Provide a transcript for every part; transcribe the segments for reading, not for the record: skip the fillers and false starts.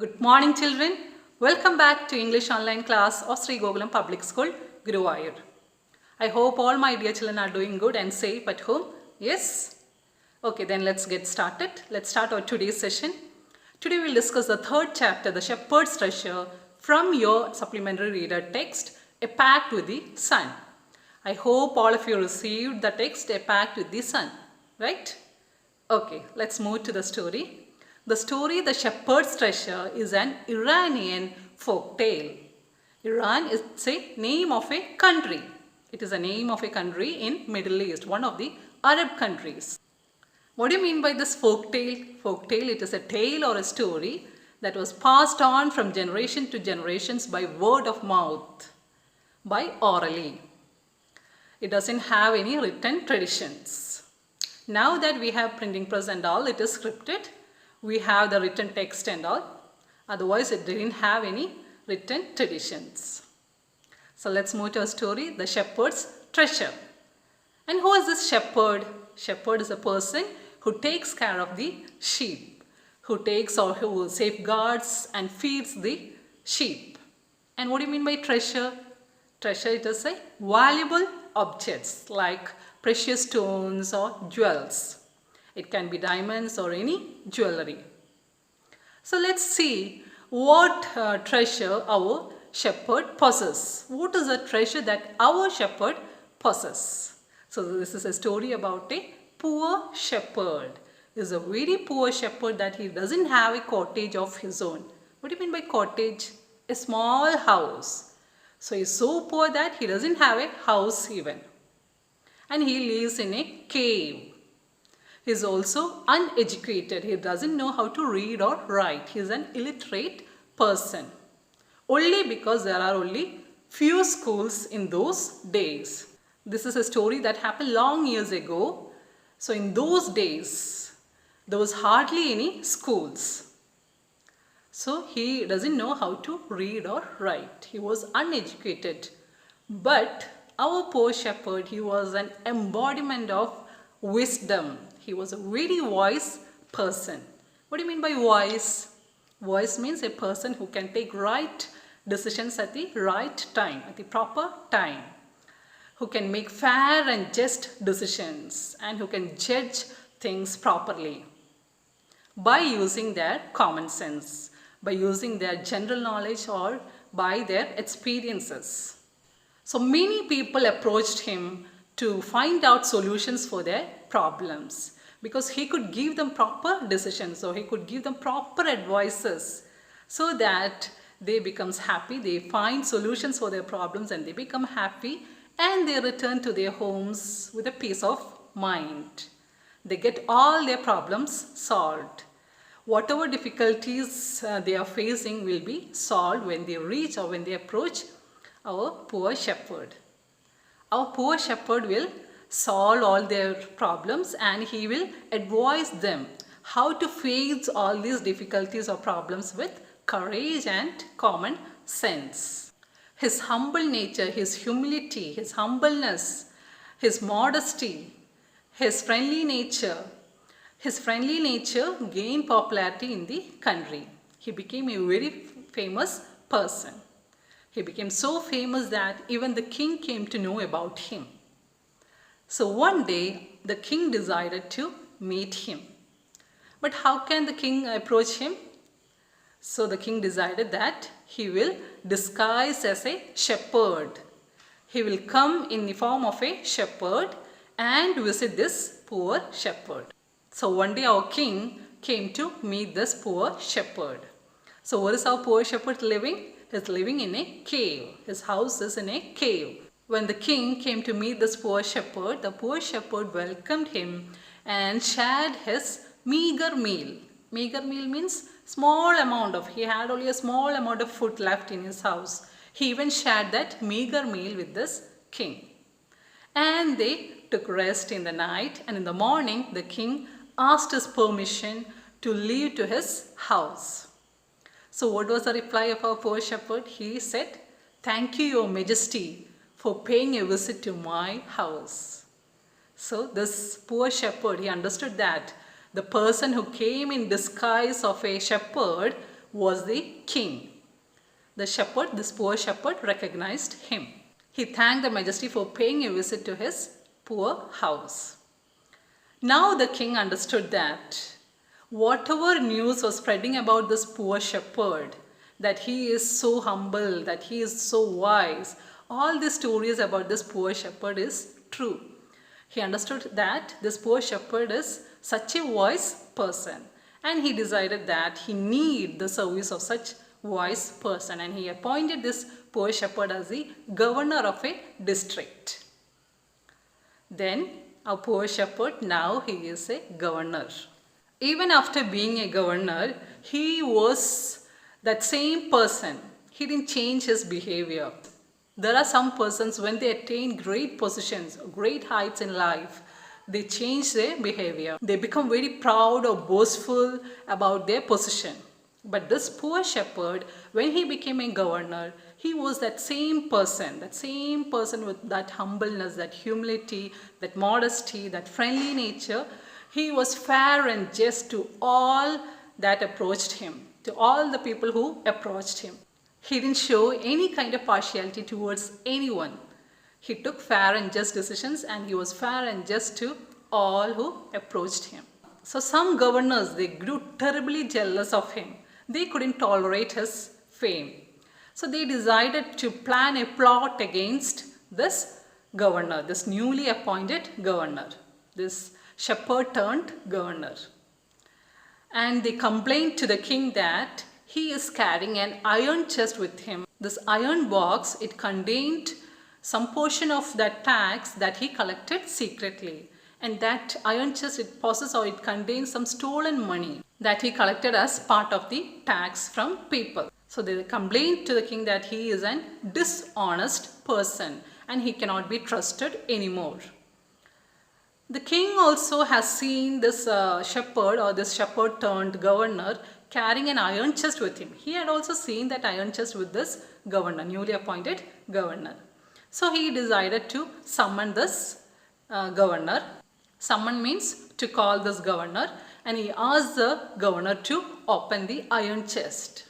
Good morning, children. Welcome back to English online class of Sri Gokulam Public School, Guruvayur. I hope all my dear children are doing good and safe at home. Yes? Okay, then let's get started. Let's start our today's session. Today we'll discuss the third chapter, The Shepherd's Treasure, from your supplementary reader text, A Pact with the Sun. I hope all of you received the text, A Pact with the Sun, right? Okay, let's move to the story. The story The Shepherd's Treasure is an Iranian folk tale. Iran is a name of a country. It is a name of a country in Middle East, one of the Arab countries. What do you mean by this folk tale? Folk tale, it is a tale or a story that was passed on from generation to generations by word of mouth, by orally. It doesn't have any written traditions. Now that we have printing press and all, it is scripted. We have the written text and all. Otherwise, it didn't have any written traditions. So let's move to our story, The Shepherd's Treasure. And who is this shepherd? Shepherd is a person who takes care of the sheep, who takes or who safeguards and feeds the sheep. And what do you mean by treasure? Treasure, it is a valuable objects like precious stones or jewels. It can be diamonds or any jewelry. So let's see what treasure our shepherd possesses. What is the treasure that our shepherd possesses? So this is a story about a poor shepherd. He is a very poor shepherd that he doesn't have a cottage of his own. What do you mean by cottage? A small house. So he is so poor that he doesn't have a house even. And he lives in a cave. He is also uneducated. He doesn't know how to read or write. He is an illiterate person. Only because there are only few schools in those days. This is a story that happened long years ago. So in those days, there was hardly any schools. So he doesn't know how to read or write. He was uneducated. But our poor shepherd, he was an embodiment of wisdom. He was a very wise person. What do you mean by wise? Wise means a person who can take right decisions at the right time, at the proper time. Who can make fair and just decisions and who can judge things properly. By using their common sense, by using their general knowledge or by their experiences. So many people approached him to find out solutions for their problems because he could give them proper decisions or he could give them proper advices so that they becomes happy, they find solutions for their problems and they become happy and they return to their homes with a peace of mind. They get all their problems solved. Whatever difficulties they are facing will be solved when they reach or when they approach our poor shepherd. Our poor shepherd will solve all their problems and he will advise them how to face all these difficulties or problems with courage and common sense. His humble nature, his humility, his humbleness, his modesty, his friendly nature gained popularity in the country. He became a very famous person. He became so famous that even the king came to know about him. So one day, the king decided to meet him. But how can the king approach him? So the king decided that he will disguise as a shepherd. He will come in the form of a shepherd and visit this poor shepherd. So one day our king came to meet this poor shepherd. So where is our poor shepherd living? He is living in a cave. His house is in a cave. When the king came to meet this poor shepherd, the poor shepherd welcomed him and shared his meager meal. Meager meal means he had only a small amount of food left in his house. He even shared that meager meal with this king. And they took rest in the night, and in the morning the king asked his permission to leave to his house. So what was the reply of our poor shepherd? He said, "Thank you, Your Majesty, for paying a visit to my house." So this poor shepherd, he understood that the person who came in disguise of a shepherd was the king. The shepherd, this poor shepherd, recognized him. He thanked the majesty for paying a visit to his poor house. Now the king understood that whatever news was spreading about this poor shepherd, that he is so humble, that he is so wise, all the stories about this poor shepherd is true. He understood that this poor shepherd is such a wise person, and he decided that he need the service of such wise person, and he appointed this poor shepherd as the governor of a district. Then our poor shepherd, now he is a governor. Even after being a governor, he was that same person. He didn't change his behavior. There are some persons, when they attain great positions, great heights in life, they change their behavior. They become very proud or boastful about their position. But this poor shepherd, when he became a governor, he was that same person with that humbleness, that humility, that modesty, that friendly nature. He was fair and just to all that approached him, to all the people who approached him. He didn't show any kind of partiality towards anyone. He took fair and just decisions, and he was fair and just to all who approached him. So some governors, they grew terribly jealous of him. They couldn't tolerate his fame. So they decided to plan a plot against this governor, this newly appointed governor, this shepherd turned governor. And they complained to the king that he is carrying an iron chest with him. This iron box, it contained some portion of that tax that he collected secretly. And that iron chest, it contains some stolen money that he collected as part of the tax from people. So they complained to the king that he is an dishonest person and he cannot be trusted anymore. The king also has seen this shepherd, or this shepherd turned governor, carrying an iron chest with him. He had also seen that iron chest with this governor, newly appointed governor. So he decided to summon this governor. Summon means to call this governor, and he asked the governor to open the iron chest.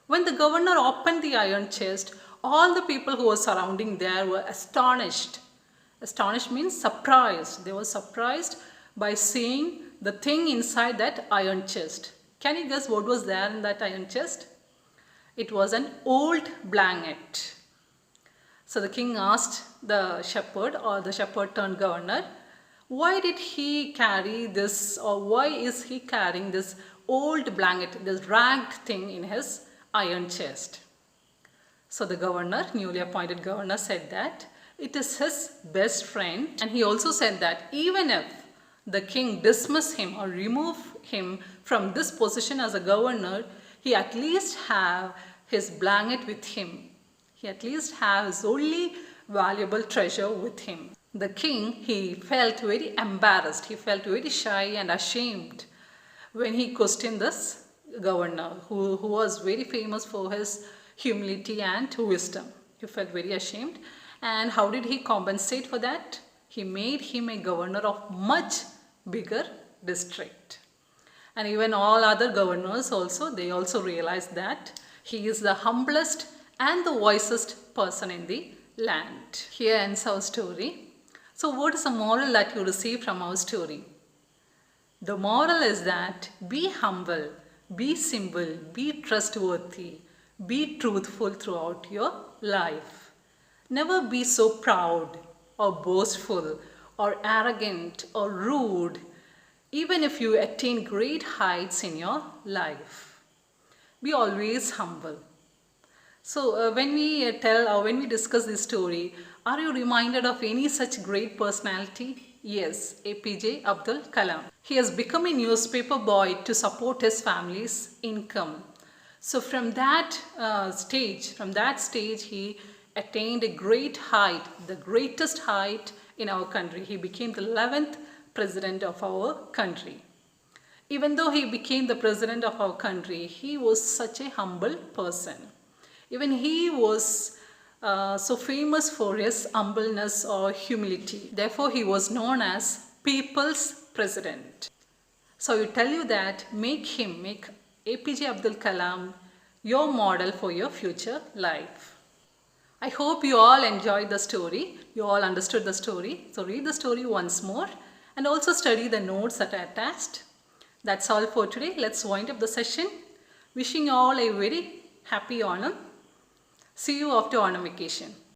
When the governor opened the iron chest, all the people who were surrounding there were astonished. Astonished means surprised. They were surprised by seeing the thing inside that iron chest. Can you guess what was there in that iron chest? It was an old blanket. So the king asked the shepherd, or the shepherd turned governor, why did he carry this, or why is he carrying this old blanket, this ragged thing in his iron chest? So the governor, newly appointed governor, said that it is his best friend, and he also said that even if the king dismiss him or remove him from this position as a governor, he at least have his blanket with him. He at least have his only valuable treasure with him. The king, he felt very embarrassed. He felt very shy and ashamed when he questioned this governor, who was very famous for his humility and wisdom. He felt very ashamed. And how did he compensate for that? He made him a governor of much bigger district. And even all other governors also, they also realized that he is the humblest and the wisest person in the land. Here ends our story. So what is the moral that you receive from our story? The moral is that be humble, be simple, be trustworthy, be truthful throughout your life. Never be so proud or boastful or arrogant or rude, even if you attain great heights in your life. Be always humble. So when we tell or when we discuss this story, are you reminded of any such great personality? Yes, APJ Abdul Kalam. He has become a newspaper boy to support his family's income. So from that stage, he attained a great height, the greatest height in our country. He became the 11th president of our country. Even though he became the president of our country, he was such a humble person. Even he was so famous for his humbleness or humility. Therefore, he was known as People's President. So I tell you that make APJ Abdul Kalam, your model for your future life. I hope you all enjoyed the story. You all understood the story. So read the story once more and also study the notes that are attached. That's all for today. Let's wind up the session. Wishing you all a very happy Onam. See you after Onam vacation.